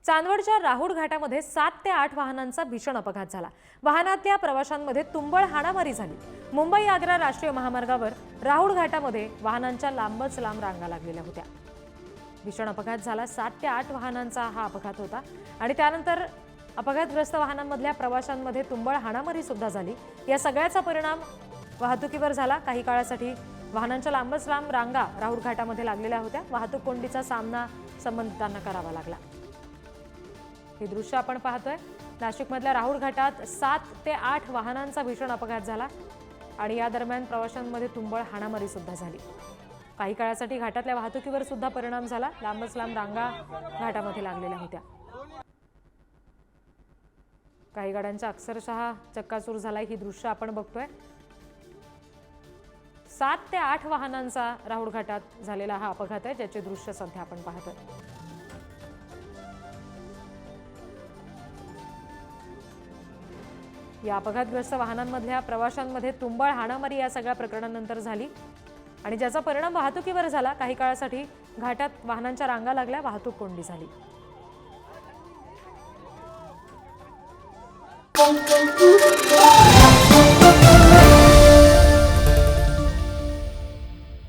चांदवडच्या राहुड घाटामध्ये 7 ते 8 वाहनांचा भीषण अपघात झाला। वाहनातल्या प्रवाशांमध्ये तुंबळ हाणामारी झाली। मुंबई-आग्रा राष्ट्रीय महामार्गावर राहुड घाटामध्ये वाहनांच्या लांबच लांब रांगा लागलेल्या होत्या। भीषण अपघात झाला। 7 ते 8 वाहनांचा हा अपघात होता आणि त्यानंतर अपघातग्रस्त वाहनांमधल्या प्रवाशांमध्ये तुंबळ हाणामारी सुद्धा झाली। या सगळ्याचा परिणाम वाहतुकीवर झाला। काही काळासाठी वाहनांच्या लांबच लांब रांगा राहुड घाटामध्ये लागलेल्या होत्या। वाहतूक कोंडीचा सामना संबंधितांना करावा लागला। हे दृश्य आपण पाहतोय। नाशिकमधल्या राहुड घाटात 7 ते 8 वाहनांचा भीषण अपघात झाला आणि या दरम्यान प्रवाशांमध्ये तुंबळ हाणामारी सुद्धा झाली। काही काळासाठी घाटातल्या वाहतुकीवर सुद्धा परिणाम झाला। लांबच लांब रांगा घाटामध्ये लागलेल्या होत्या। काही गाड्यांचा अक्षरशः चक्काचूर झालाय। ही दृश्य आपण बघतोय। 7 ते 8 वाहनांचा राहुड घाटात झालेला हा अपघात आहे, ज्याचे दृश्य सध्या आपण पाहतोय। या अपघातग्रस्त वाहनांमधल्या प्रवाशांमध्ये तुंबळ हाणामारी या सगळ्या प्रकरणानंतर झाली आणि ज्याचा परिणाम वाहतुकीवर झाला। काही काळासाठी घाटात वाहनांच्या रांगा लागल्या, वाहतूक कोंडी झाली।